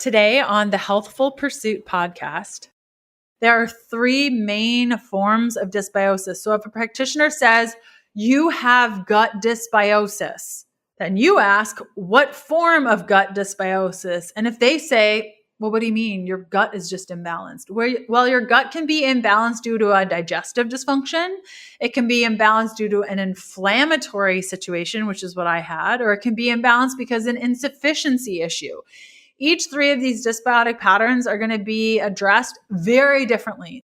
Today on the Healthful Pursuit podcast, there are three main forms of dysbiosis. So if a practitioner says you have gut dysbiosis, then you ask, what form of gut dysbiosis? And if they say, well, what do you mean? Your gut is just imbalanced. Well, your gut can be imbalanced due to a digestive dysfunction. It can be imbalanced due to an inflammatory situation, which is what I had, or it can be imbalanced because of an insufficiency issue. Each three of these dysbiotic patterns are going to be addressed very differently.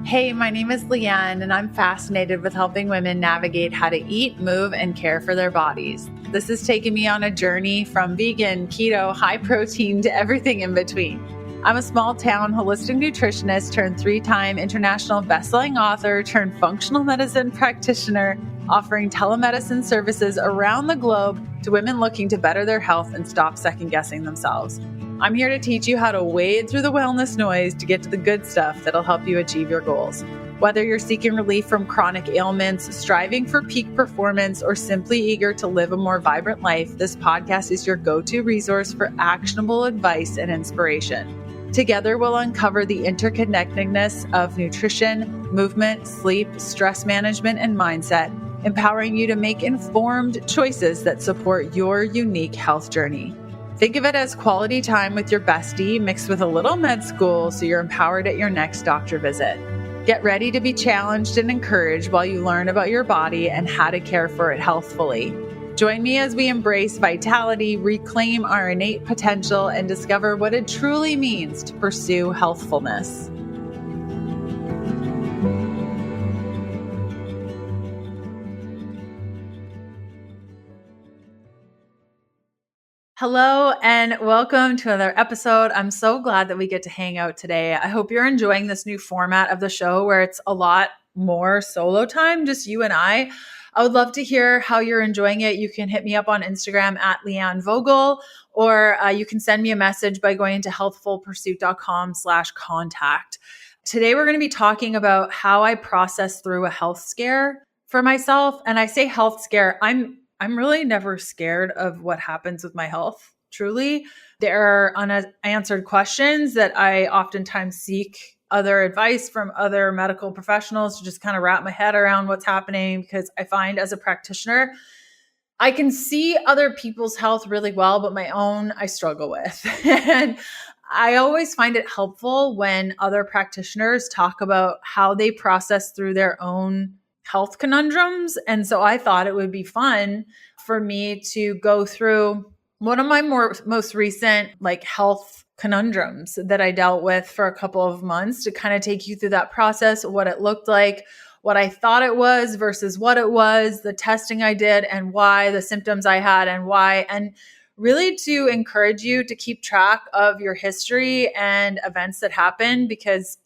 Hey, my name is Leanne, and I'm fascinated with helping women navigate how to eat, move, and care for their bodies. This has taken me on a journey from vegan, keto, high protein to everything in between. I'm a small town holistic nutritionist turned 3-time international bestselling author turned functional medicine practitioner, offering telemedicine services around the globe to women looking to better their health and stop second-guessing themselves. I'm here to teach you how to wade through the wellness noise to get to the good stuff that'll help you achieve your goals. Whether you're seeking relief from chronic ailments, striving for peak performance, or simply eager to live a more vibrant life, this podcast is your go-to resource for actionable advice and inspiration. Together, we'll uncover the interconnectedness of nutrition, movement, sleep, stress management, and mindset, empowering you to make informed choices that support your unique health journey. Think of it as quality time with your bestie mixed with a little med school so you're empowered at your next doctor visit. Get ready to be challenged and encouraged while you learn about your body and how to care for it healthfully. Join me as we embrace vitality, reclaim our innate potential, and discover what it truly means to pursue healthfulness. Hello and welcome to another episode. I'm so glad that we get to hang out today. I hope you're enjoying this new format of the show where it's a lot more solo time, just you and I. I would love to hear how you're enjoying it. You can hit me up on Instagram at Leanne Vogel, or you can send me a message by going to healthfulpursuit.com/contact. Today, we're going to be talking about how I process through a health scare for myself. And I say health scare, I'm really never scared of what happens with my health. Truly, there are unanswered questions that I oftentimes seek other advice from other medical professionals to just kind of wrap my head around what's happening, because I find as a practitioner, I can see other people's health really well, but my own I struggle with. And I always find it helpful when other practitioners talk about how they process through their own health conundrums. And so I thought it would be fun for me to go through one of my most recent health conundrums that I dealt with for a couple of months to kind of take you through that process, what it looked like, what I thought it was versus what it was, the testing I did and why, the symptoms I had and why, and really to encourage you to keep track of your history and events that happen, because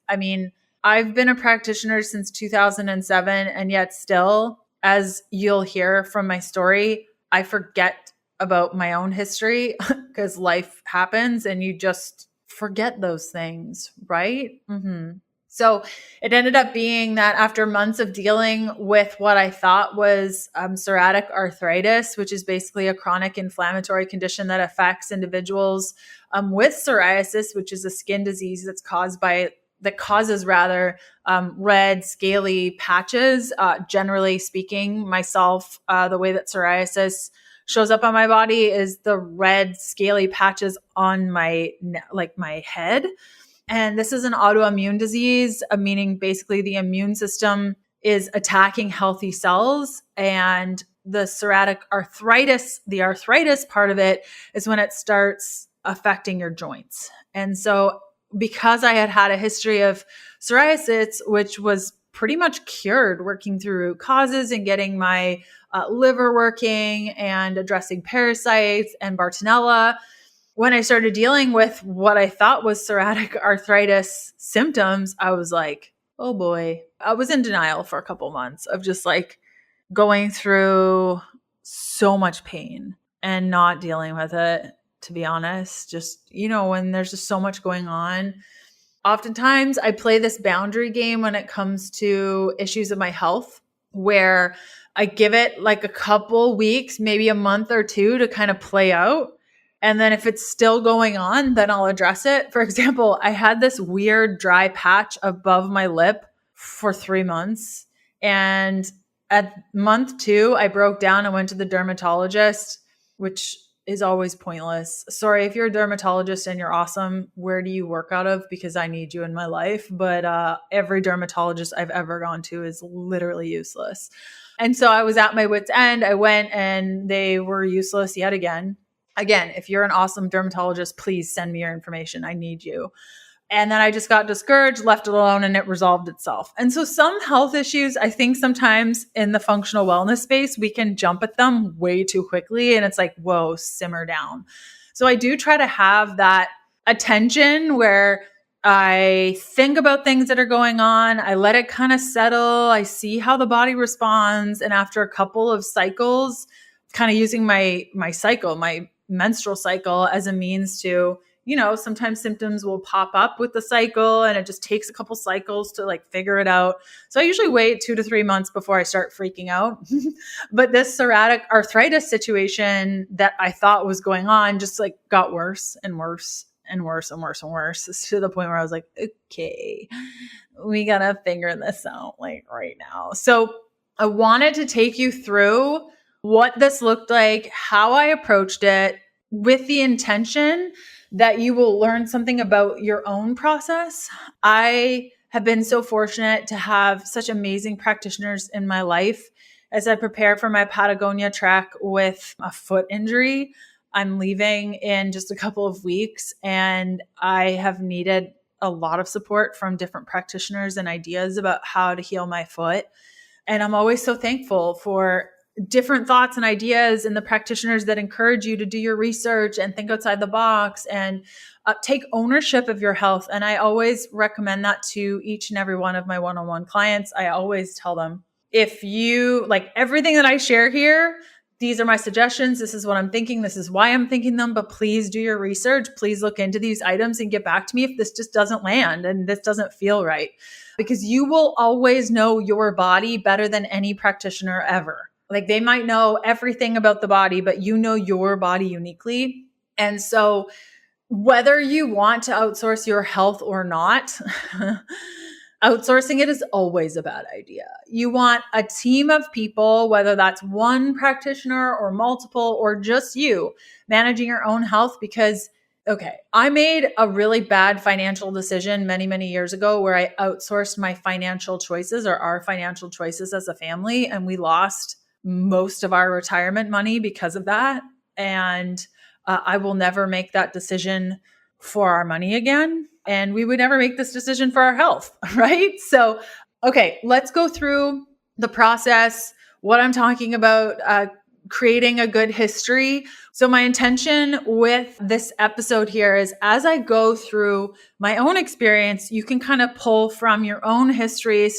I've been a practitioner since 2007, and yet still, as you'll hear from my story, I forget about my own history because life happens and you just forget those things, right? So it ended up being that after months of dealing with what I thought was psoriatic arthritis, which is basically a chronic inflammatory condition that affects individuals with psoriasis, which is a skin disease that causes red, scaly patches. Generally speaking, myself, the way that psoriasis shows up on my body is the red, scaly patches on my head. And this is an autoimmune disease, meaning basically the immune system is attacking healthy cells. And the psoriatic arthritis, the arthritis part of it is when it starts affecting your joints. And so because I had a history of psoriasis, which was pretty much cured working through root causes and getting my liver working and addressing parasites and Bartonella, when I started dealing with what I thought was psoriatic arthritis symptoms, I was like, oh boy. I was in denial for a couple months of just going through so much pain and not dealing with it, to be honest. Just, when there's just so much going on. Oftentimes I play this boundary game when it comes to issues of my health, where I give it like a couple weeks, maybe a month or two to kind of play out. And then if it's still going on, then I'll address it. For example, I had this weird dry patch above my lip for 3 months. And at month 2, I broke down and went to the dermatologist, which is always pointless. Sorry, if you're a dermatologist and you're awesome, where do you work out of? Because I need you in my life. But every dermatologist I've ever gone to is literally useless. And so I was at my wit's end. I went and they were useless yet again. Again, if you're an awesome dermatologist, please send me your information. I need you. And then I just got discouraged, left it alone, and it resolved itself. And so some health issues, I think sometimes in the functional wellness space, we can jump at them way too quickly. And it's like, whoa, simmer down. So I do try to have that attention where I think about things that are going on. I let it kind of settle. I see how the body responds. And after a couple of cycles, kind of using my cycle, my menstrual cycle as a means to, sometimes symptoms will pop up with the cycle and it just takes a couple cycles to like figure it out. So I usually wait 2 to 3 months before I start freaking out. But this psoriatic arthritis situation that I thought was going on just like got worse and worse and worse and worse and worse to the point where I was like, okay, we got to figure this out like right now. So I wanted to take you through what this looked like, how I approached it, with the intention that you will learn something about your own process. I have been so fortunate to have such amazing practitioners in my life as I prepare for my Patagonia trek with a foot injury. I'm leaving in just a couple of weeks, and I have needed a lot of support from different practitioners and ideas about how to heal my foot. And I'm always so thankful for different thoughts and ideas and the practitioners that encourage you to do your research and think outside the box and take ownership of your health. And I always recommend that to each and every one of my one-on-one clients. I always tell them, if you like everything that I share here, these are my suggestions. This is what I'm thinking. This is why I'm thinking them. But please do your research. Please look into these items and get back to me if this just doesn't land and this doesn't feel right. Because you will always know your body better than any practitioner ever. Like they might know everything about the body, but you know your body uniquely. And so whether you want to outsource your health or not, outsourcing it is always a bad idea. You want a team of people, whether that's one practitioner or multiple or just you managing your own health. Because, okay, I made a really bad financial decision many, many years ago where I outsourced my financial choices or our financial choices as a family, and we lost most of our retirement money because of that. And I will never make that decision for our money again. And we would never make this decision for our health, right? So, okay, let's go through the process, what I'm talking about, creating a good history. So my intention with this episode here is as I go through my own experience, you can kind of pull from your own history,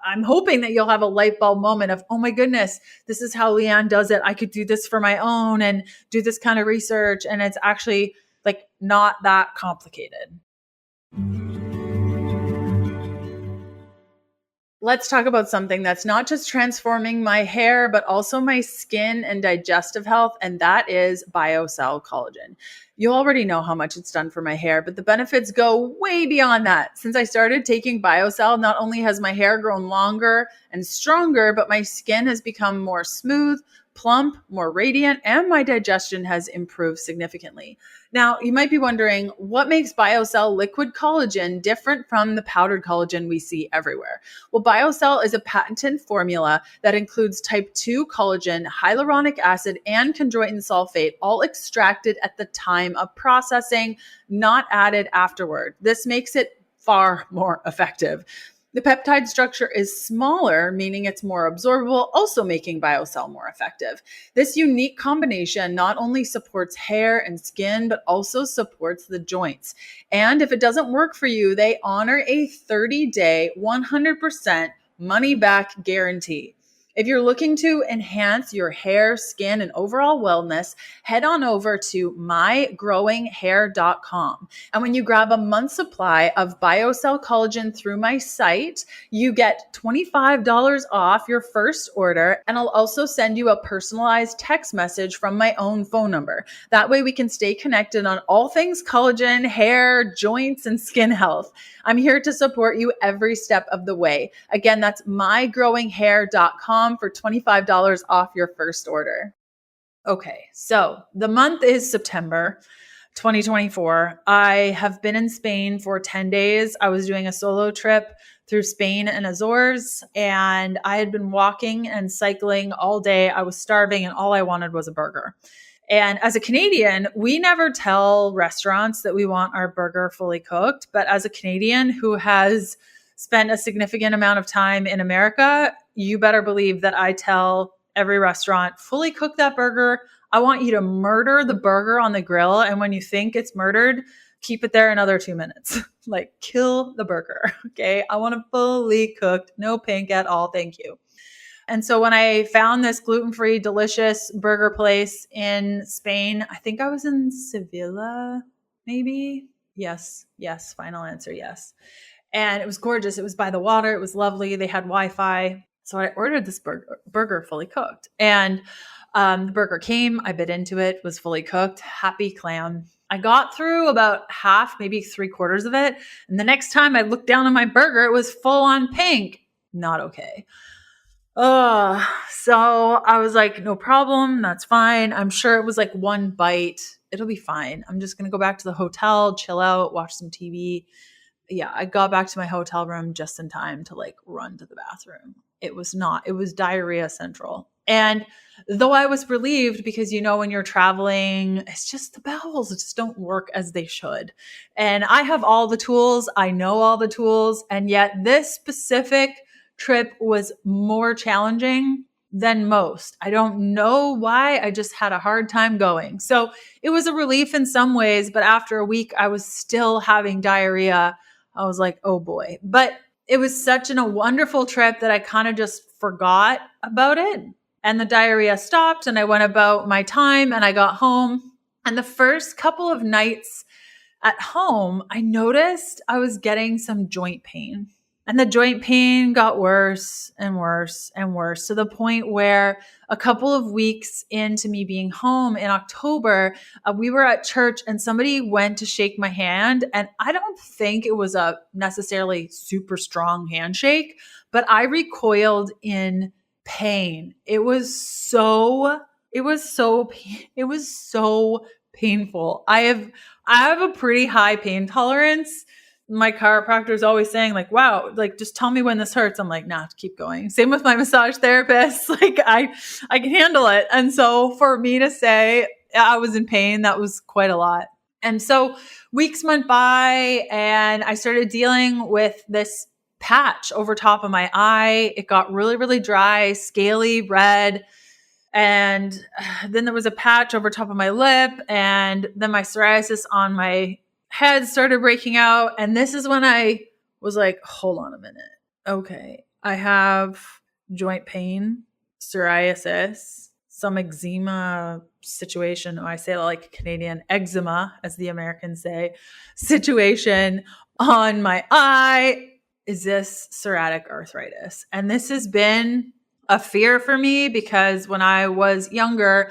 I'm hoping that you'll have a light bulb moment of, oh my goodness, this is how Leanne does it. I could do this for my own and do this kind of research. And it's actually like not that complicated. Let's talk about something that's not just transforming my hair, but also my skin and digestive health, and that is BioCell collagen. You already know how much it's done for my hair, but the benefits go way beyond that. Since I started taking BioCell, not only has my hair grown longer and stronger, but my skin has become more smooth, plump, more radiant, and my digestion has improved significantly. Now, you might be wondering, what makes BioCell liquid collagen different from the powdered collagen we see everywhere? Well, BioCell is a patented formula that includes type 2 collagen, hyaluronic acid, and chondroitin sulfate, all extracted at the time of processing, not added afterward. This makes it far more effective. The peptide structure is smaller, meaning it's more absorbable, also making BioCell more effective. This unique combination not only supports hair and skin, but also supports the joints. And if it doesn't work for you, they honor a 30-day, 100% money-back guarantee. If you're looking to enhance your hair, skin, and overall wellness, head on over to mygrowinghair.com. And when you grab a month's supply of BioCell collagen through my site, you get $25 off your first order. And I'll also send you a personalized text message from my own phone number. That way we can stay connected on all things collagen, hair, joints, and skin health. I'm here to support you every step of the way. Again, that's mygrowinghair.com for $25 off your first order. Okay, so the month is September 2024. I have been in Spain for 10 days. I was doing a solo trip through Spain and Azores, and I had been walking and cycling all day. I was starving, and all I wanted was a burger. And as a Canadian, we never tell restaurants that we want our burger fully cooked. But as a Canadian who has spent a significant amount of time in America, you better believe that I tell every restaurant, fully cook that burger. I want you to murder the burger on the grill. And when you think it's murdered, keep it there another 2 minutes. Like, kill the burger. Okay. I want it fully cooked, no pink at all. Thank you. And so when I found this gluten-free, delicious burger place in Spain, I think I was in Sevilla, maybe. Yes. Final answer. Yes. And it was gorgeous. It was by the water. It was lovely. They had Wi-Fi. So I ordered this burger fully cooked, and the burger came. I bit into it, was fully cooked, happy clam. I got through about half, maybe 3/4 of it. And the next time I looked down on my burger, it was full on pink. Not okay. So I was like, no problem. That's fine. I'm sure it was like one bite. It'll be fine. I'm just going to go back to the hotel, chill out, watch some TV. Yeah, I got back to my hotel room just in time to like run to the bathroom. It was diarrhea central. And though I was relieved because, when you're traveling, it's just the bowels just don't work as they should. And I have all the tools. I know all the tools. And yet this specific trip was more challenging than most. I don't know why. I just had a hard time going. So it was a relief in some ways, but after a week, I was still having diarrhea. I was like, oh boy. But it was such a wonderful trip that I kind of just forgot about it. And the diarrhea stopped, and I went about my time, and I got home. And the first couple of nights at home, I noticed I was getting some joint pain. And the joint pain got worse and worse and worse, to the point where a couple of weeks into me being home in October, we were at church and somebody went to shake my hand. And I don't think it was a necessarily super strong handshake, but I recoiled in pain. It was so painful. I have a pretty high pain tolerance. My chiropractor is always saying like, wow, like just tell me when this hurts. I'm like, nah, keep going. Same with my massage therapist. Like I can handle it. And so for me to say I was in pain, that was quite a lot. And so weeks went by and I started dealing with this patch over top of my eye. It got really, really dry, scaly, red. And then there was a patch over top of my lip, and then my psoriasis on my head started breaking out. And this is when I was like, hold on a minute. Okay. I have joint pain, psoriasis, some eczema situation. I say it like Canadian, eczema, as the Americans say, situation on my eye. Is this psoriatic arthritis? And this has been a fear for me because when I was younger,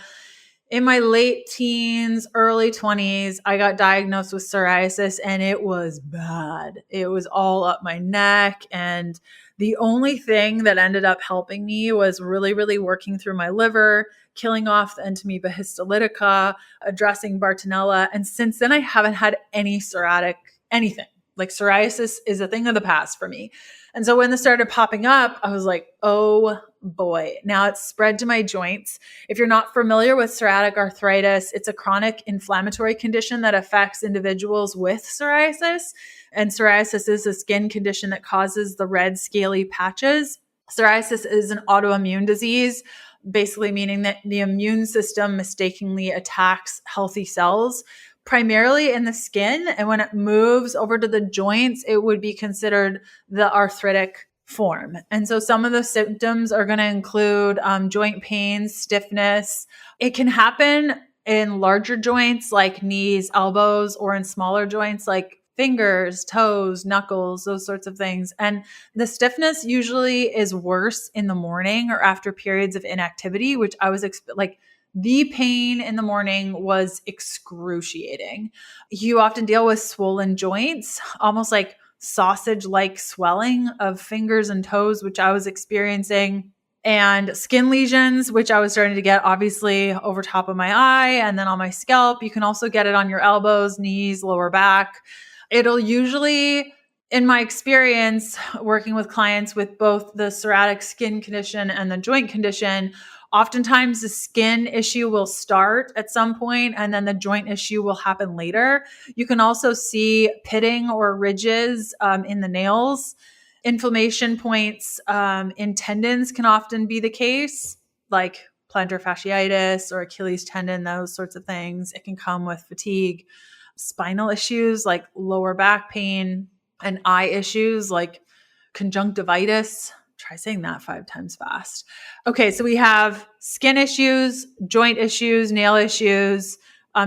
in my late teens, early 20s, I got diagnosed with psoriasis and it was bad. It was all up my neck. And the only thing that ended up helping me was really, really working through my liver, killing off the Entamoeba histolytica, addressing Bartonella. And since then, I haven't had any psoriatic anything. Like psoriasis is a thing of the past for me. And so when this started popping up, I was like, oh boy, now it's spread to my joints. If you're not familiar with psoriatic arthritis, it's a chronic inflammatory condition that affects individuals with psoriasis. And psoriasis is a skin condition that causes the red scaly patches. Psoriasis is an autoimmune disease, basically meaning that the immune system mistakenly attacks healthy cells, primarily in the skin. And when it moves over to the joints, it would be considered the arthritic form. And so some of the symptoms are going to include joint pain, stiffness. It can happen in larger joints like knees, elbows, or in smaller joints like fingers, toes, knuckles, those sorts of things. And the stiffness usually is worse in the morning or after periods of inactivity, which I was like, the pain in the morning was excruciating. You often deal with swollen joints, almost like sausage-like swelling of fingers and toes, which I was experiencing, and skin lesions, which I was starting to get obviously over top of my eye and then on my scalp. You can also get it on your elbows, knees, lower back. It'll usually, in my experience working with clients with both the psoriatic skin condition and the joint condition, oftentimes the skin issue will start at some point and then the joint issue will happen later. You can also see pitting or ridges in the nails. Inflammation points in tendons can often be the case, like plantar fasciitis or Achilles tendon, those sorts of things. It can come with fatigue. Spinal issues like lower back pain, and eye issues like conjunctivitis. Try saying that 5 times fast. Okay, so we have skin issues, joint issues, nail issues,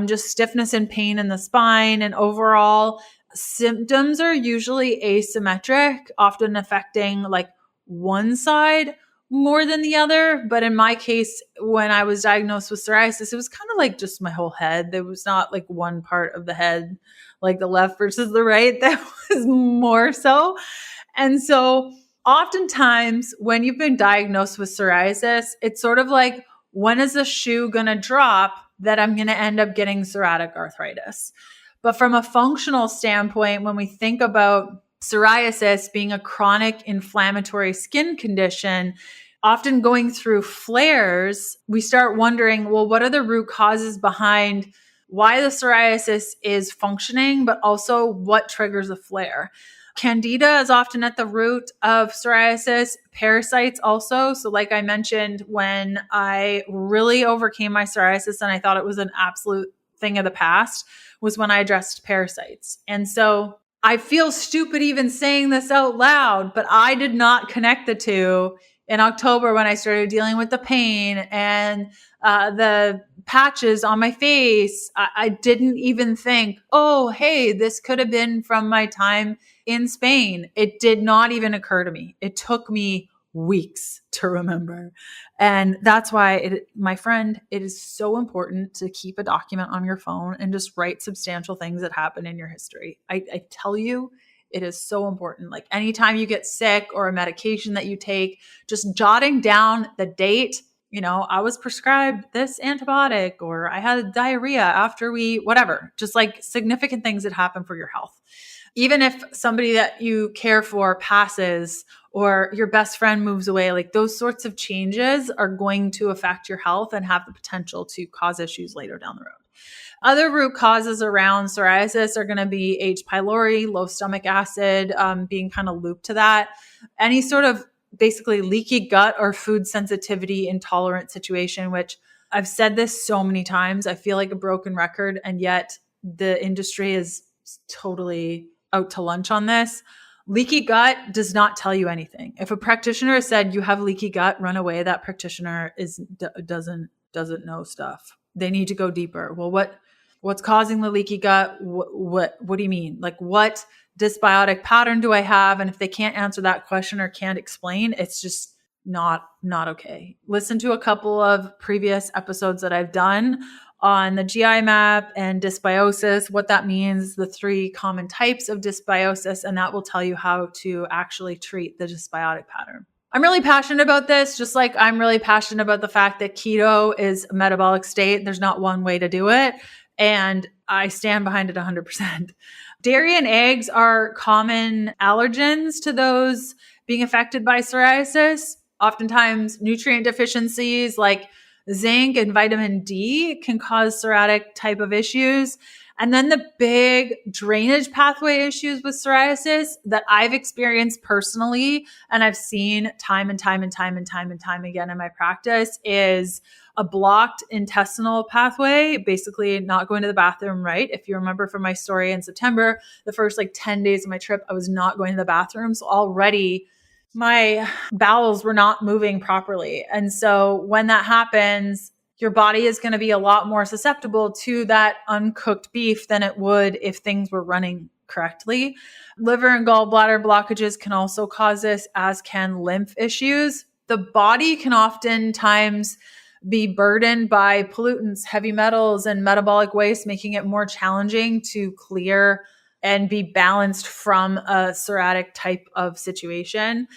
just stiffness and pain in the spine, and overall symptoms are usually asymmetric, often affecting like one side more than the other. But in my case, when I was diagnosed with psoriasis, it was kind of like just my whole head. There was not like one part of the head, like the left versus the right, that was more so. And so oftentimes when you've been diagnosed with psoriasis, it's sort of like, when is the shoe going to drop that I'm going to end up getting psoriatic arthritis? But from a functional standpoint, when we think about psoriasis being a chronic inflammatory skin condition, often going through flares, we start wondering, well, what are the root causes behind why the psoriasis is functioning, but also what triggers a flare? Candida is often at the root of psoriasis, parasites also. So like I mentioned, when I really overcame my psoriasis and I thought it was an absolute thing of the past, was when I addressed parasites. And so I feel stupid even saying this out loud, but I did not connect the two in October when I started dealing with the pain and the patches on my face. I didn't even think, oh, hey, this could have been from my time in Spain. It did not even occur to me. It took me weeks to remember. And that's why, my friend, it is so important to keep a document on your phone and just write substantial things that happen in your history. I tell you, it is so important. Like anytime you get sick or a medication that you take, just jotting down the date, I was prescribed this antibiotic, or I had diarrhea after whatever, just like significant things that happen for your health. Even if somebody that you care for passes or your best friend moves away, like those sorts of changes are going to affect your health and have the potential to cause issues later down the road. Other root causes around psoriasis are going to be H. pylori, low stomach acid, being kind of looped to that. Any sort of basically leaky gut or food sensitivity intolerant situation, which I've said this so many times. I feel like a broken record, and yet the industry is totally out to lunch on this. Leaky gut does not tell you anything. If a practitioner has said you have leaky gut, run away. That practitioner doesn't know stuff. They need to go deeper. Well, what's causing the leaky gut? What do you mean? Like, what dysbiotic pattern do I have? And if they can't answer that question or can't explain, it's just not okay. Listen to a couple of previous episodes that I've done on the GI map and dysbiosis, what that means, the 3 common types of dysbiosis, and that will tell you how to actually treat the dysbiotic pattern. I'm really passionate about this, just like I'm really passionate about the fact that keto is a metabolic state. There's not one way to do it, and I stand behind it 100%. Dairy and eggs are common allergens to those being affected by psoriasis. Oftentimes, nutrient deficiencies like zinc and vitamin D can cause psoriatic type of issues. And then the big drainage pathway issues with psoriasis that I've experienced personally, and I've seen time and time again in my practice, is a blocked intestinal pathway, basically not going to the bathroom, right? If you remember from my story in September, the first 10 days of my trip, I was not going to the bathroom. So already my bowels were not moving properly. And so when that happens, your body is going to be a lot more susceptible to that uncooked beef than it would if things were running correctly. Liver and gallbladder blockages can also cause this, as can lymph issues. The body can oftentimes be burdened by pollutants, heavy metals, and metabolic waste, making it more challenging to clear and be balanced from a psoriatic type of situation.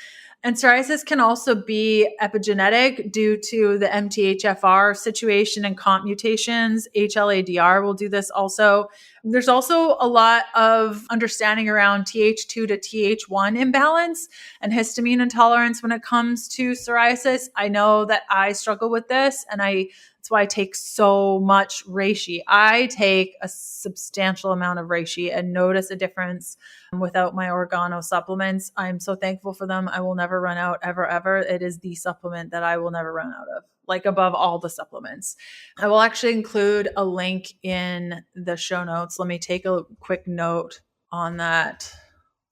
And psoriasis can also be epigenetic due to the MTHFR situation and COMT mutations. HLA-DR will do this also. There's also a lot of understanding around Th2 to Th1 imbalance and histamine intolerance when it comes to psoriasis. I know that I struggle with this, and that's why I take so much reishi. I take a substantial amount of reishi and notice a difference without my organo supplements. I'm so thankful for them. I will never run out, ever, ever. It is the supplement that I will never run out of, like above all the supplements. I will actually include a link in the show notes. Let me take a quick note on that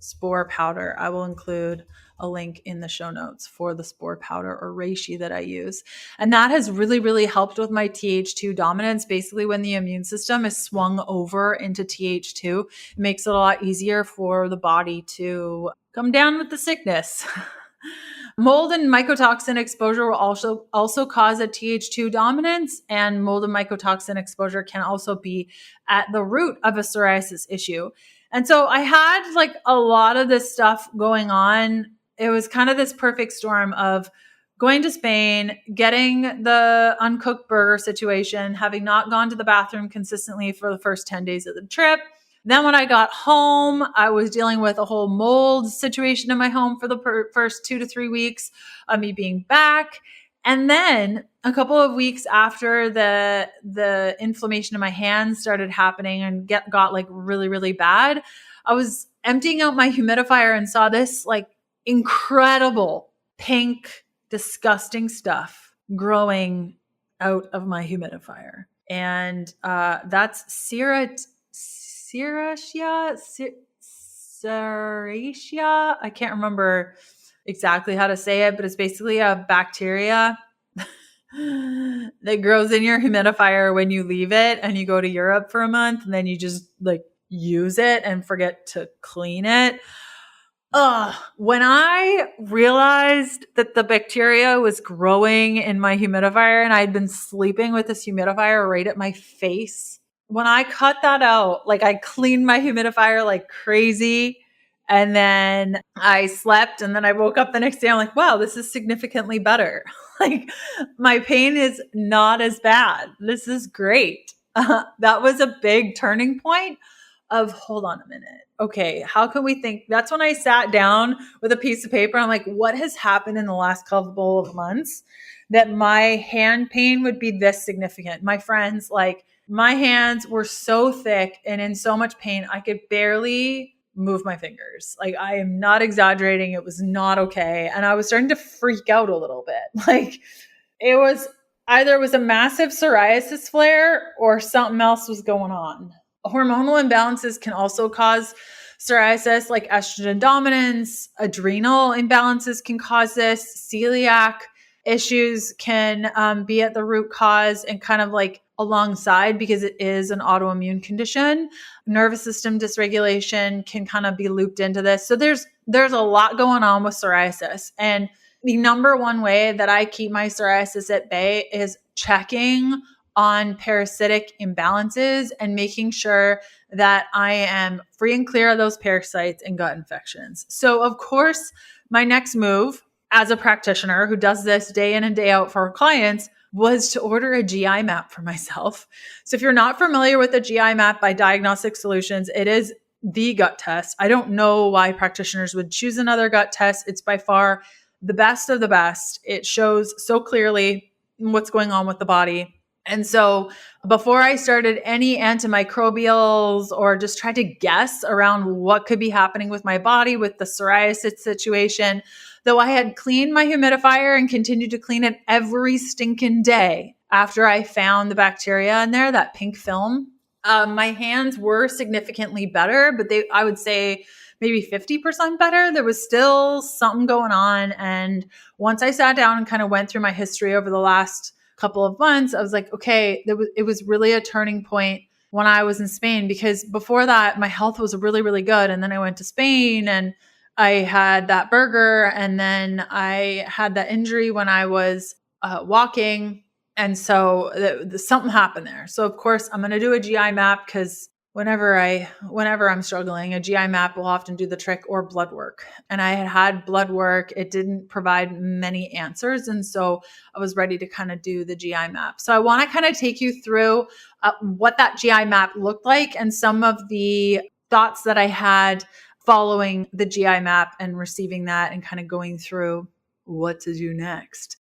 spore powder. I will include a link in the show notes for the spore powder or reishi that I use. And that has really, really helped with my Th2 dominance. Basically, when the immune system is swung over into Th2, it makes it a lot easier for the body to come down with the sickness. Mold and mycotoxin exposure will also cause a Th2 dominance, and mold and mycotoxin exposure can also be at the root of a psoriasis issue. And so I had like a lot of this stuff going on. It was kind of this perfect storm of going to Spain, getting the uncooked burger situation, having not gone to the bathroom consistently for the first 10 days of the trip. Then when I got home, I was dealing with a whole mold situation in my home for the first 2 to 3 weeks of me being back. And then a couple of weeks after the inflammation in my hands started happening and got like really, really bad, I was emptying out my humidifier and saw this like incredible pink, disgusting stuff growing out of my humidifier. And that's Serratia. I can't remember exactly how to say it, but it's basically a bacteria that grows in your humidifier when you leave it and you go to Europe for a month, and then you just like use it and forget to clean it. When I realized that the bacteria was growing in my humidifier and I'd been sleeping with this humidifier right at my face, when I cut that out, like I cleaned my humidifier like crazy, and then I slept, and then I woke up the next day. I'm like, wow, this is significantly better. Like my pain is not as bad. This is great. That was a big turning point of, hold on a minute. Okay, how can we think? That's when I sat down with a piece of paper. I'm like, what has happened in the last couple of months that my hand pain would be this significant? My friends, like my hands were so thick and in so much pain, I could barely move my fingers. Like I am not exaggerating. It was not okay. And I was starting to freak out a little bit. Like it was either it was a massive psoriasis flare or something else was going on. Hormonal imbalances can also cause psoriasis, like estrogen dominance. Adrenal imbalances can cause this. Celiac issues can be at the root cause and kind of like alongside, because it is an autoimmune condition. Nervous system dysregulation can kind of be looped into this. So there's a lot going on with psoriasis. And the number one way that I keep my psoriasis at bay is checking on parasitic imbalances and making sure that I am free and clear of those parasites and gut infections. So of course, my next move as a practitioner who does this day in and day out for our clients was to order a GI map for myself. So if you're not familiar with the GI map by Diagnostic Solutions, it is the gut test. I don't know why practitioners would choose another gut test. It's by far the best of the best. It shows so clearly what's going on with the body. And so before I started any antimicrobials or just tried to guess around what could be happening with my body with the psoriasis situation, though I had cleaned my humidifier and continued to clean it every stinking day after I found the bacteria in there, that pink film, my hands were significantly better, but I would say maybe 50% better. There was still something going on. And once I sat down and kind of went through my history over the last couple of months, I was like, okay, it was really a turning point when I was in Spain, because before that, my health was really, really good. And then I went to Spain and I had that burger, and then I had that injury when I was walking. And so something happened there. So of course I'm going to do a GI map, because whenever I'm struggling, a GI map will often do the trick, or blood work. And I had blood work. It didn't provide many answers. And so I was ready to kind of do the GI map. So I want to kind of take you through what that GI map looked like and some of the thoughts that I had following the GI map and receiving that, and kind of going through what to do next.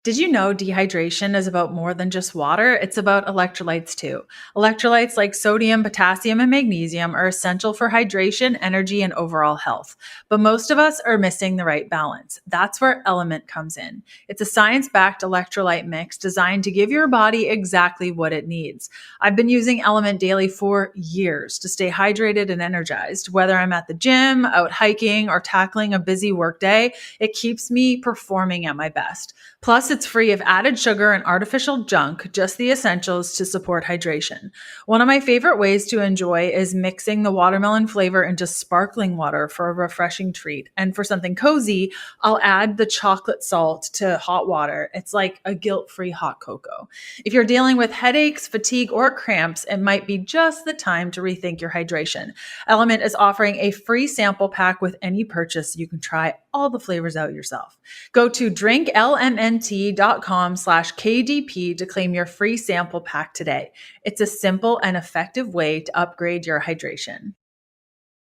Did you know dehydration is about more than just water? It's about electrolytes too. Electrolytes like sodium, potassium, and magnesium are essential for hydration, energy, and overall health. But most of us are missing the right balance. That's where Element comes in. It's a science-backed electrolyte mix designed to give your body exactly what it needs. I've been using Element daily for years to stay hydrated and energized. Whether I'm at the gym, out hiking, or tackling a busy workday, it keeps me performing at my best. Plus, it's free of added sugar and artificial junk, just the essentials to support hydration. One of my favorite ways to enjoy is mixing the watermelon flavor into sparkling water for a refreshing treat. And for something cozy, I'll add the chocolate salt to hot water. It's like a guilt-free hot cocoa. If you're dealing with headaches, fatigue, or cramps, it might be just the time to rethink your hydration. Element is offering a free sample pack with any purchase, so you can try all the flavors out yourself. Go to drinklmnt.com/KDP to claim your free sample pack today. It's a simple and effective way to upgrade your hydration.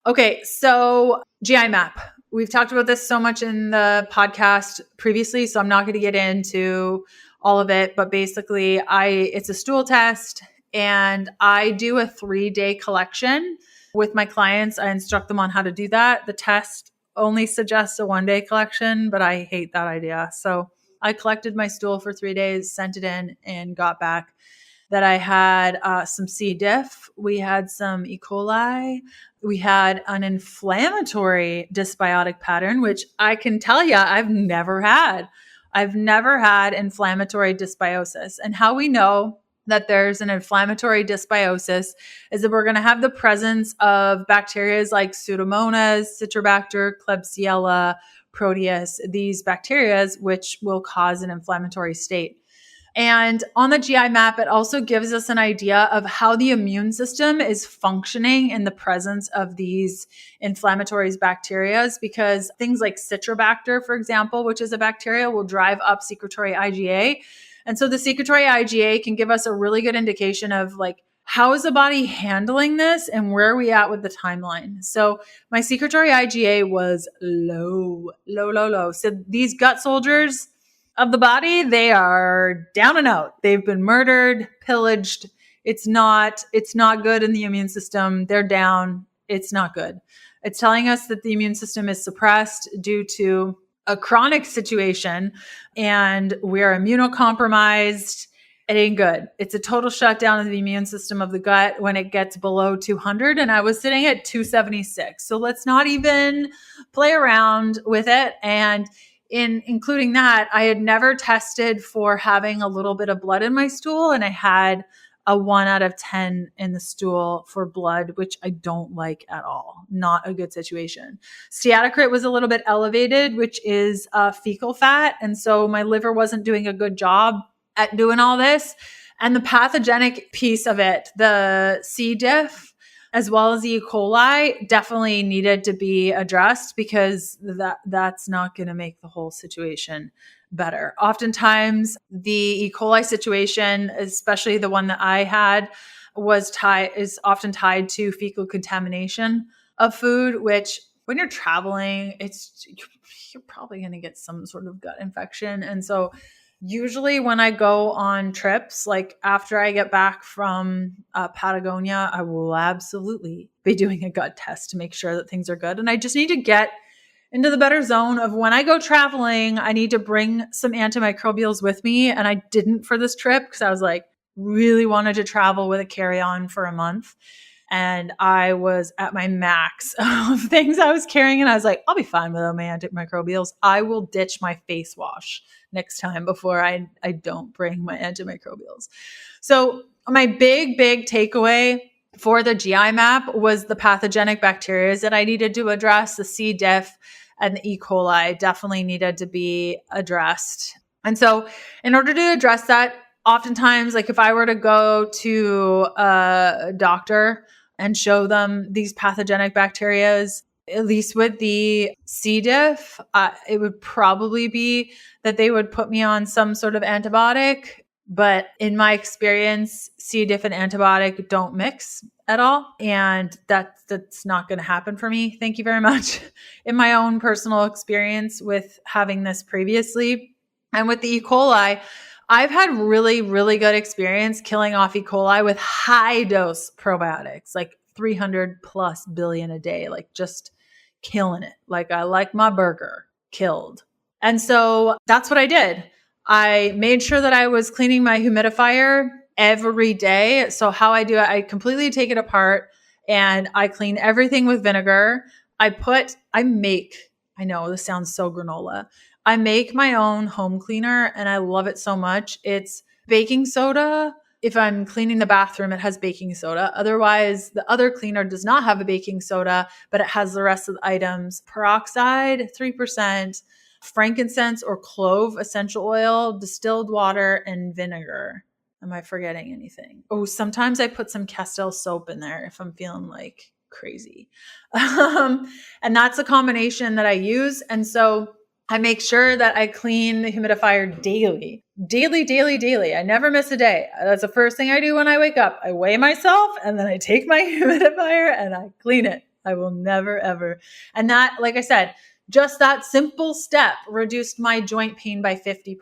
Okay, so GI map. We've talked about this so much in the podcast previously, so I'm not going to get into all of it, but basically it's a stool test, and I do a 3-day collection with my clients. I instruct them on how to do that. The test only suggests a 1-day collection, but I hate that idea. So I collected my stool for 3 days, sent it in, and got back that I had some C. diff. We had some E. coli. We had an inflammatory dysbiotic pattern, which I can tell you I've never had. I've never had inflammatory dysbiosis. And how we know that there's an inflammatory dysbiosis is that we're going to have the presence of bacteria like Pseudomonas, Citrobacter, Klebsiella, Proteus, these bacteria, which will cause an inflammatory state. And on the GI map, it also gives us an idea of how the immune system is functioning in the presence of these inflammatory bacteria, because things like Citrobacter, for example, which is a bacteria, will drive up secretory IgA. And so the secretory IgA can give us a really good indication of like, how is the body handling this and where are we at with the timeline? So my secretory IgA was low. So these gut soldiers of the body, they are down and out. They've been murdered, pillaged. It's not good in the immune system. They're down. It's not good. It's telling us that the immune system is suppressed due to a chronic situation, and we're immunocompromised. It ain't good. It's a total shutdown of the immune system of the gut when it gets below 200. And I was sitting at 276. So let's not even play around with it. And in including that, I had never tested for having a little bit of blood in my stool, and I had a 1 out of 10 in the stool for blood, which I don't like at all. Not a good situation. Steatocrit was a little bit elevated, which is fecal fat. And so my liver wasn't doing a good job at doing all this. And the pathogenic piece of it, the C. diff, as well as E. coli, definitely needed to be addressed, because that's not going to make the whole situation better. Oftentimes, the E. coli situation, especially the one that I had, is often tied to fecal contamination of food, which when you're traveling, you're probably going to get some sort of gut infection. And so usually when I go on trips, like after I get back from Patagonia, I will absolutely be doing a gut test to make sure that things are good. And I just need to get into the better zone of when I go traveling, I need to bring some antimicrobials with me. And I didn't for this trip because I was like, really wanted to travel with a carry-on for a month. And I was at my max of things I was carrying. And I was like, I'll be fine without my antimicrobials. I will ditch my face wash next time before I don't bring my antimicrobials. So my big takeaway for the GI map was the pathogenic bacteria that I needed to address. The C. diff and the E. coli definitely needed to be addressed. And so in order to address that, oftentimes, like if I were to go to a doctor and show them these pathogenic bacterias, at least with the C. diff, it would probably be that they would put me on some sort of antibiotic. But in my experience, C. diff and antibiotic don't mix at all. And that's not going to happen for me. Thank you very much. In my own personal experience with having this previously and with the E. coli, I've had really, really good experience killing off E. coli with high dose probiotics, like 300 plus billion a day, like just killing it. Like I like my burger killed. And so that's what I did. I made sure that I was cleaning my humidifier every day. So how I do it, I completely take it apart and I clean everything with vinegar. I know this sounds so granola. I make my own home cleaner and I love it so much. It's baking soda. If I'm cleaning the bathroom, it has baking soda. Otherwise, the other cleaner does not have a baking soda, but it has the rest of the items. Peroxide, 3%, frankincense or clove essential oil, distilled water, and vinegar. Am I forgetting anything? Oh, sometimes I put some Castile soap in there if I'm feeling like crazy. And that's a combination that I use. And so I make sure that I clean the humidifier daily. I never miss a day. That's the first thing I do when I wake up. I weigh myself and then I take my humidifier and I clean it. I will never, ever. And that, like I said, just that simple step reduced my joint pain by 50%.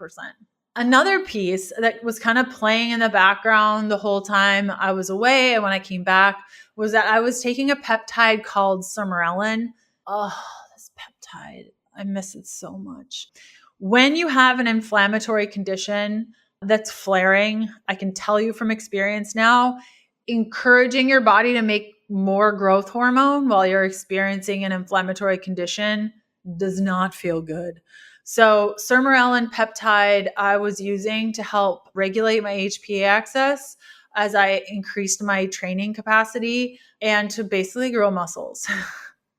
Another piece that was kind of playing in the background the whole time I was away and when I came back was that I was taking a peptide called sermorelin. Oh, this peptide. I miss it so much. When you have an inflammatory condition that's flaring, I can tell you from experience now, encouraging your body to make more growth hormone while you're experiencing an inflammatory condition does not feel good. So sermorelin peptide I was using to help regulate my HPA axis as I increased my training capacity and to basically grow muscles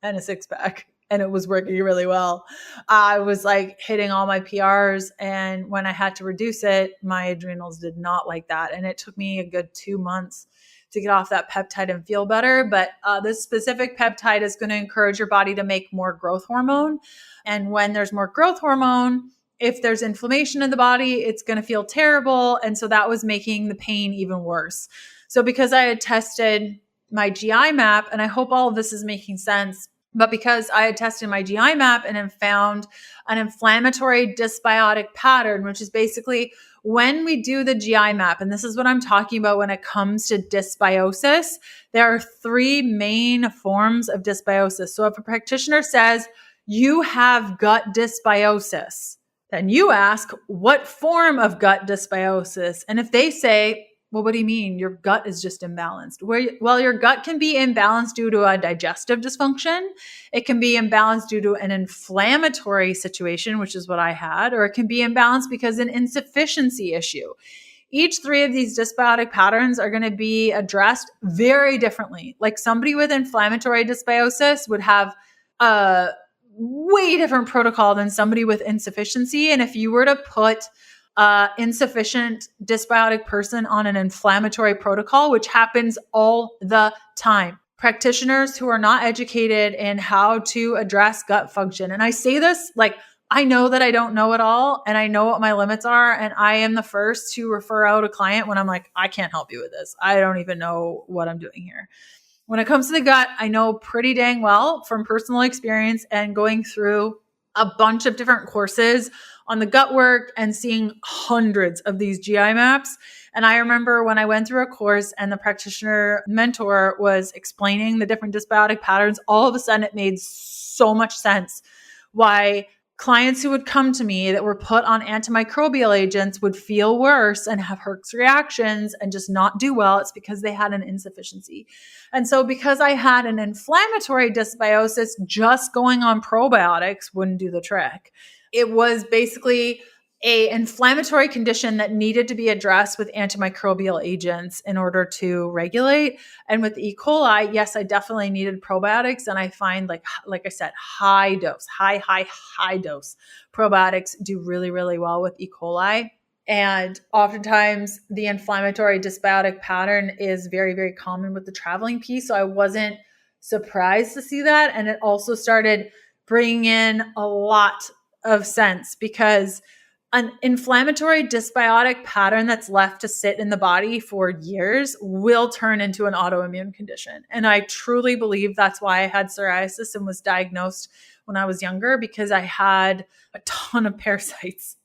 and a six pack. And it was working really well. I was like hitting all my PRs. And when I had to reduce it, my adrenals did not like that. And it took me a good 2 months to get off that peptide and feel better. But this specific peptide is going to encourage your body to make more growth hormone. And when there's more growth hormone, if there's inflammation in the body, it's going to feel terrible. And so that was making the pain even worse. So because I had tested my GI map, and I hope all of this is making sense, but because I had tested my GI map and have found an inflammatory dysbiotic pattern, which is basically when we do the GI map, and this is what I'm talking about when it comes to dysbiosis, there are 3 main forms of dysbiosis. So if a practitioner says you have gut dysbiosis, then you ask, what form of gut dysbiosis? And if they say, well, what do you mean? Your gut is just imbalanced. Well, your gut can be imbalanced due to a digestive dysfunction. It can be imbalanced due to an inflammatory situation, which is what I had, or it can be imbalanced because an insufficiency issue. Each 3 of these dysbiotic patterns are going to be addressed very differently. Like somebody with inflammatory dysbiosis would have a way different protocol than somebody with insufficiency. And if you were to put insufficient dysbiotic person on an inflammatory protocol, which happens all the time. Practitioners who are not educated in how to address gut function. And I say this like, I know that I don't know it all and I know what my limits are. And I am the first to refer out a client when I'm like, I can't help you with this. I don't even know what I'm doing here. When it comes to the gut, I know pretty dang well from personal experience and going through a bunch of different courses on the gut work and seeing hundreds of these GI maps. And I remember when I went through a course and the practitioner mentor was explaining the different dysbiotic patterns, all of a sudden it made so much sense why clients who would come to me that were put on antimicrobial agents would feel worse and have herpes reactions and just not do well. It's because they had an insufficiency. And so because I had an inflammatory dysbiosis, just going on probiotics wouldn't do the trick. It was basically a inflammatory condition that needed to be addressed with antimicrobial agents in order to regulate. And with E. coli, yes, I definitely needed probiotics. And I find like I said, high dose probiotics do really, really well with E. coli. And oftentimes the inflammatory dysbiotic pattern is very, very common with the traveling piece. So I wasn't surprised to see that. And it also started bringing in a lot of sense, because an inflammatory dysbiotic pattern that's left to sit in the body for years will turn into an autoimmune condition. And I truly believe that's why I had psoriasis and was diagnosed when I was younger, because I had a ton of parasites.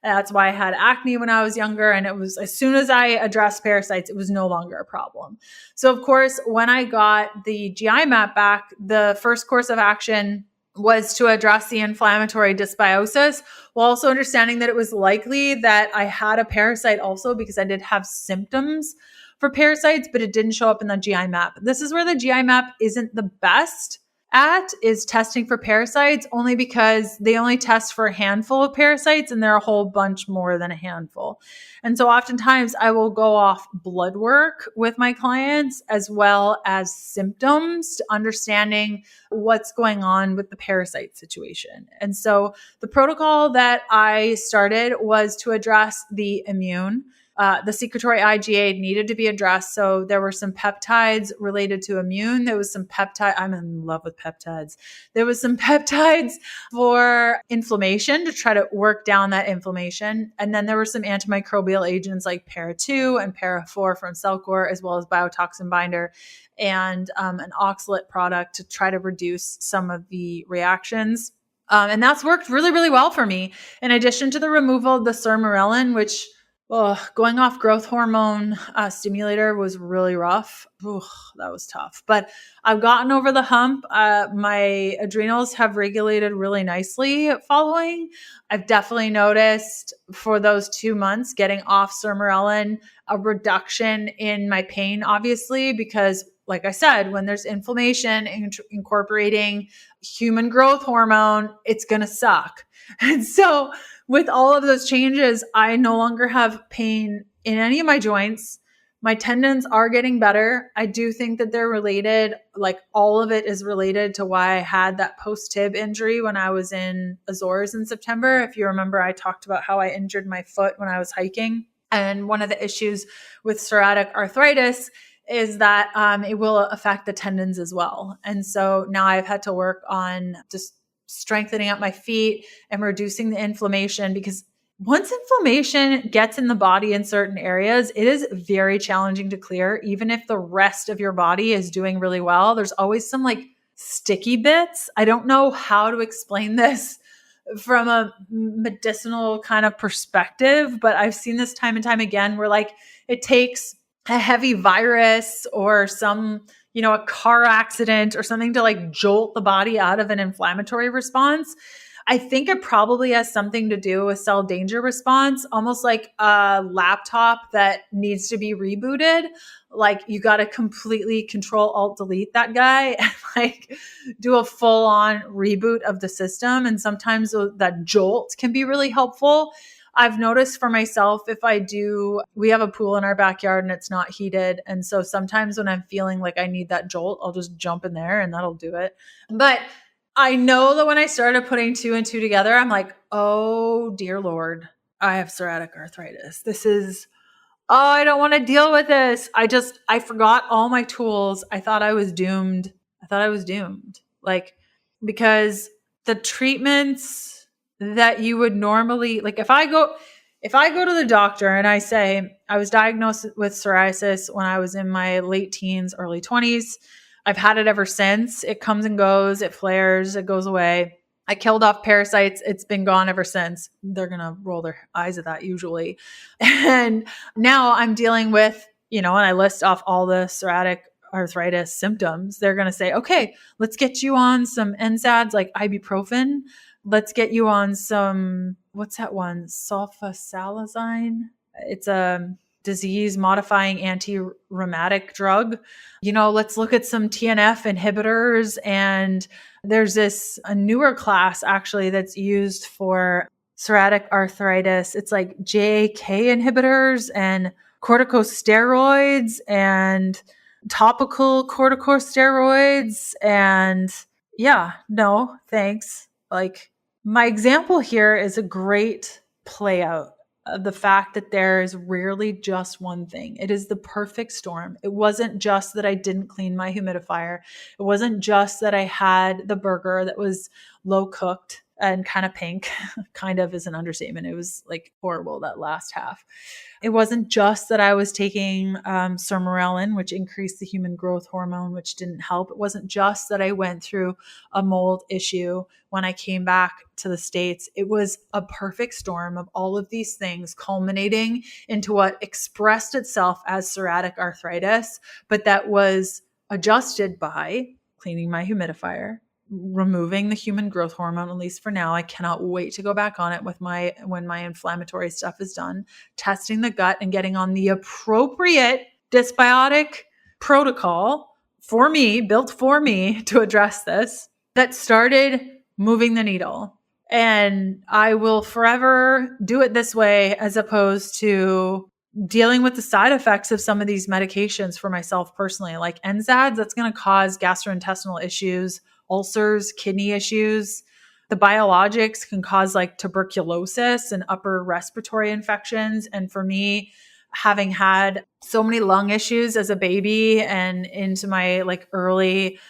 That's why I had acne when I was younger. And it was, as soon as I addressed parasites, it was no longer a problem. So of course, when I got the GI map back, the first course of action was to address the inflammatory dysbiosis, while also understanding that it was likely that I had a parasite also, because I did have symptoms for parasites, but it didn't show up in the GI map. This is where the GI map isn't the best at, is testing for parasites, only because they only test for a handful of parasites and there are a whole bunch more than a handful. And so oftentimes I will go off blood work with my clients as well as symptoms, to understanding what's going on with the parasite situation. And so the protocol that I started was to address the immune. The secretory IgA needed to be addressed. So there were some peptides related to immune. There was some peptide. I'm in love with peptides. There was some peptides for inflammation to try to work down that inflammation. And then there were some antimicrobial agents like para-2 and para-4 from Cellcore, as well as biotoxin binder and an oxalate product to try to reduce some of the reactions. And that's worked really, really well for me. In addition to the removal of the sermorelin, which going off growth hormone stimulator was really rough. That was tough. But I've gotten over the hump. My adrenals have regulated really nicely following. I've definitely noticed for those 2 months getting off sermorelin, a reduction in my pain, obviously, because like I said, when there's inflammation, incorporating human growth hormone, it's going to suck. And so with all of those changes, I no longer have pain in any of my joints. My tendons are getting better. I do think that they're related. Like all of it is related to why I had that post-tib injury when I was in Azores in September. If you remember, I talked about how I injured my foot when I was hiking. And one of the issues with psoriatic arthritis is that it will affect the tendons as well. And so now I've had to work on just strengthening up my feet and reducing the inflammation, because once inflammation gets in the body in certain areas, it is very challenging to clear. Even if the rest of your body is doing really well, there's always some like sticky bits. I don't know how to explain this from a medicinal kind of perspective, but I've seen this time and time again where like it takes a heavy virus or some, a car accident or something to like jolt the body out of an inflammatory response. I think it probably has something to do with cell danger response, almost like a laptop that needs to be rebooted. Like you got to completely Control Alt Delete that guy and like do a full on reboot of the system. And sometimes that jolt can be really helpful. I've noticed for myself, we have a pool in our backyard and it's not heated. And so sometimes when I'm feeling like I need that jolt, I'll just jump in there and that'll do it. But I know that when I started putting 2 and 2 together, I'm like, oh dear Lord, I have psoriatic arthritis. I don't want to deal with this. I forgot all my tools. I thought I was doomed. Like, because the treatments that you would normally, like if I go to the doctor and I say I was diagnosed with psoriasis when I was in my late teens, early 20s, I've had it ever since. It comes and goes, it flares, it goes away. I killed off parasites. It's been gone ever since. They're going to roll their eyes at that usually. And now I'm dealing with, and I list off all the psoriatic arthritis symptoms. They're going to say, okay, let's get you on some NSAIDs like ibuprofen. let's get you on some, what's that one? Sulfasalazine. It's a disease modifying anti-rheumatic drug. Let's look at some TNF inhibitors. And there's a newer class actually that's used for psoriatic arthritis. It's like JAK inhibitors and corticosteroids and topical corticosteroids. And yeah, no, thanks. Like, my example here is a great play out of the fact that there is rarely just one thing. It is the perfect storm. It wasn't just that I didn't clean my humidifier. It wasn't just that I had the burger that was low cooked and kind of pink. Kind of is an understatement. It was like horrible, that last half. It wasn't just that I was taking sermorelin, which increased the human growth hormone, which didn't help. It wasn't just that I went through a mold issue when I came back to the States. It was a perfect storm of all of these things culminating into what expressed itself as psoriatic arthritis, but that was adjusted by cleaning my humidifier, removing the human growth hormone, at least for now. I cannot wait to go back on it when my inflammatory stuff is done, testing the gut and getting on the appropriate dysbiotic protocol for me, built for me to address this, that started moving the needle. And I will forever do it this way, as opposed to dealing with the side effects of some of these medications for myself personally, like NSAIDs. That's going to cause gastrointestinal issues, ulcers, kidney issues. The biologics can cause like tuberculosis and upper respiratory infections. And for me, having had so many lung issues as a baby and into my like early,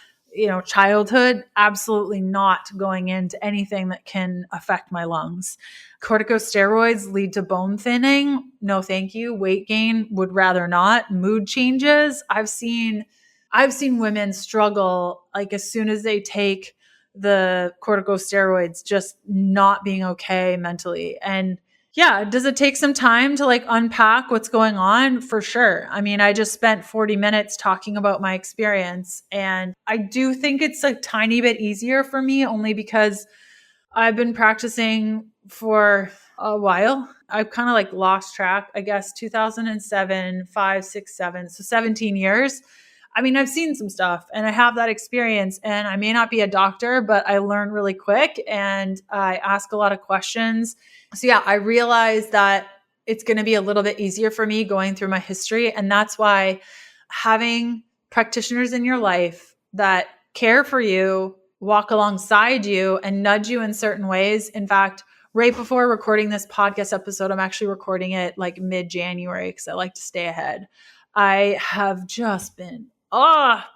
childhood, absolutely not going into anything that can affect my lungs. Corticosteroids lead to bone thinning. No, thank you. Weight gain, would rather not. Mood changes. I've seen women struggle like as soon as they take the corticosteroids, just not being okay mentally. And yeah, does it take some time to like unpack what's going on? For sure. I mean, I just spent 40 minutes talking about my experience, and I do think it's a tiny bit easier for me only because I've been practicing for a while. I've kind of like lost track, I guess, 2007, 5, 6, 7, so 17 years. I mean, I've seen some stuff and I have that experience, and I may not be a doctor, but I learn really quick and I ask a lot of questions. So yeah, I realized that it's going to be a little bit easier for me going through my history. And that's why having practitioners in your life that care for you, walk alongside you, and nudge you in certain ways. In fact, right before recording this podcast episode, I'm actually recording it like mid-January because I like to stay ahead. I have just been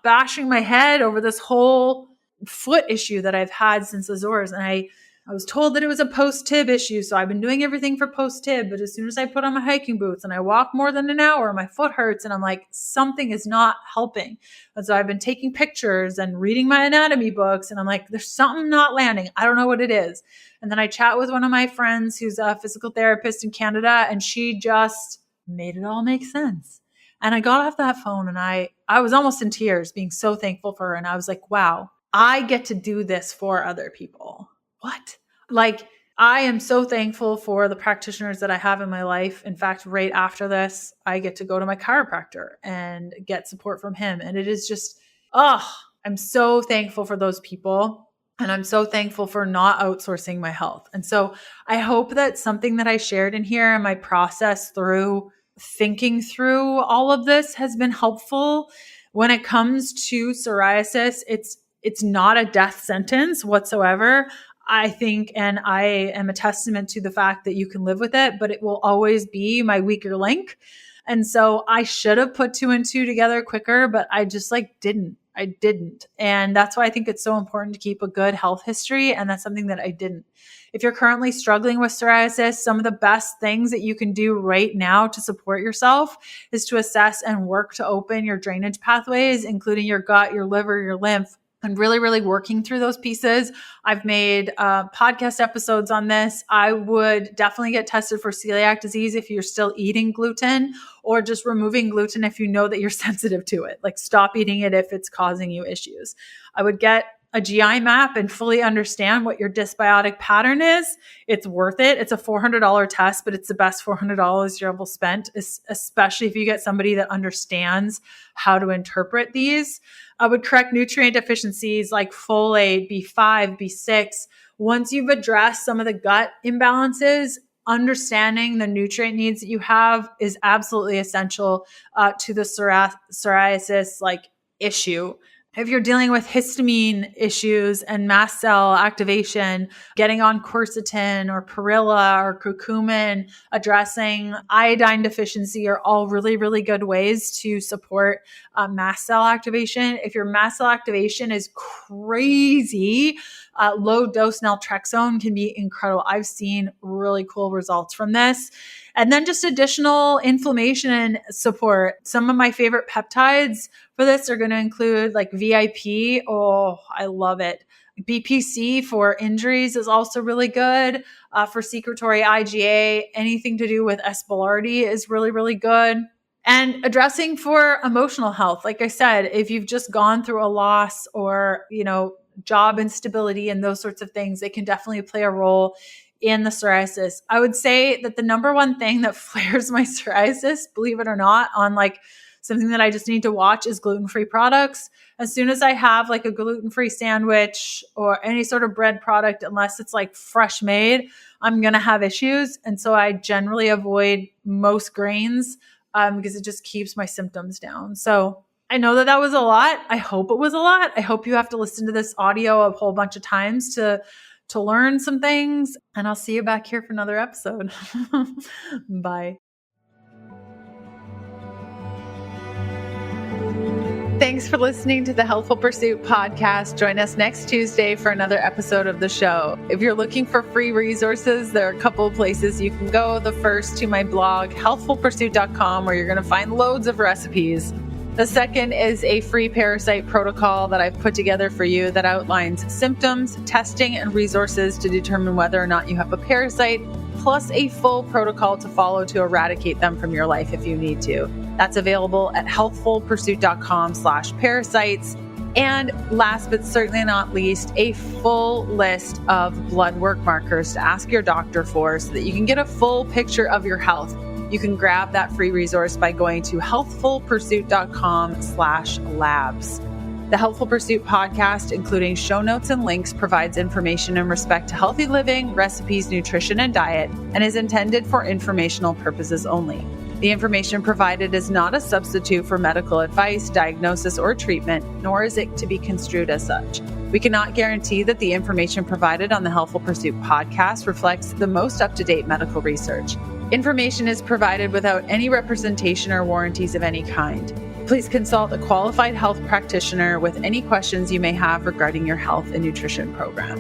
bashing my head over this whole foot issue that I've had since Azores. And I was told that it was a post-tib issue. So I've been doing everything for post-tib. But as soon as I put on my hiking boots and I walk more than an hour, my foot hurts. And I'm like, something is not helping. And so I've been taking pictures and reading my anatomy books. And I'm like, there's something not landing. I don't know what it is. And then I chat with one of my friends who's a physical therapist in Canada. And she just made it all make sense. And I got off that phone and I was almost in tears, being so thankful for her. And I was like, wow, I get to do this for other people. What? Like, I am so thankful for the practitioners that I have in my life. In fact, right after this, I get to go to my chiropractor and get support from him. And it is just, I'm so thankful for those people. And I'm so thankful for not outsourcing my health. And so I hope that something that I shared in here and my process through thinking through all of this has been helpful. When it comes to psoriasis, it's not a death sentence whatsoever. I think, and I am a testament to the fact that you can live with it, but it will always be my weaker link. And so I should have put 2 and 2 together quicker, but I just didn't. I didn't. And that's why I think it's so important to keep a good health history. And that's something that I didn't. If you're currently struggling with psoriasis, some of the best things that you can do right now to support yourself is to assess and work to open your drainage pathways, including your gut, your liver, your lymph, and really, really working through those pieces. I've made podcast episodes on this. I would definitely get tested for celiac disease if you're still eating gluten, or just removing gluten if you know that you're sensitive to it. Like, stop eating it if it's causing you issues. I would get a GI map and fully understand what your dysbiotic pattern is, it's worth it. It's a $400 test, but it's the best $400 you're ever spent, especially if you get somebody that understands how to interpret these. I would correct nutrient deficiencies like folate, B5, B6. Once you've addressed some of the gut imbalances, understanding the nutrient needs that you have is absolutely essential to the psoriasis issue. If you're dealing with histamine issues and mast cell activation, getting on quercetin or perilla or curcumin, addressing iodine deficiency are all really, really good ways to support mast cell activation. If your mast cell activation is crazy, low dose naltrexone can be incredible. I've seen really cool results from this. And then just additional inflammation support. Some of my favorite peptides for this are going to include like VIP. Oh, I love it. BPC for injuries is also really good. For secretory IgA, anything to do with Spilardi is really, really good. And addressing for emotional health. Like I said, if you've just gone through a loss or, job instability and those sorts of things, it can definitely play a role in the psoriasis. I would say that the number one thing that flares my psoriasis, believe it or not, on something that I just need to watch is gluten-free products. As soon as I have a gluten-free sandwich or any sort of bread product, unless it's fresh made, I'm going to have issues. And so I generally avoid most grains because it just keeps my symptoms down. So I know that was a lot. I hope it was a lot. I hope you have to listen to this audio a whole bunch of times to learn some things. And I'll see you back here for another episode. Bye. Thanks for listening to the Healthful Pursuit podcast. Join us next Tuesday for another episode of the show. If you're looking for free resources, there are a couple of places you can go. The first to my blog, healthfulpursuit.com, where you're going to find loads of recipes. The second is a free parasite protocol that I've put together for you that outlines symptoms, testing, and resources to determine whether or not you have a parasite, plus a full protocol to follow to eradicate them from your life if you need to. That's available at healthfulpursuit.com/parasites. And last but certainly not least, a full list of blood work markers to ask your doctor for so that you can get a full picture of your health. You can grab that free resource by going to healthfulpursuit.com/labs. The Healthful Pursuit podcast, including show notes and links, provides information in respect to healthy living, recipes, nutrition, and diet, and is intended for informational purposes only. The information provided is not a substitute for medical advice, diagnosis, or treatment, nor is it to be construed as such. We cannot guarantee that the information provided on the Healthful Pursuit podcast reflects the most up-to-date medical research. Information is provided without any representation or warranties of any kind. Please consult a qualified health practitioner with any questions you may have regarding your health and nutrition program.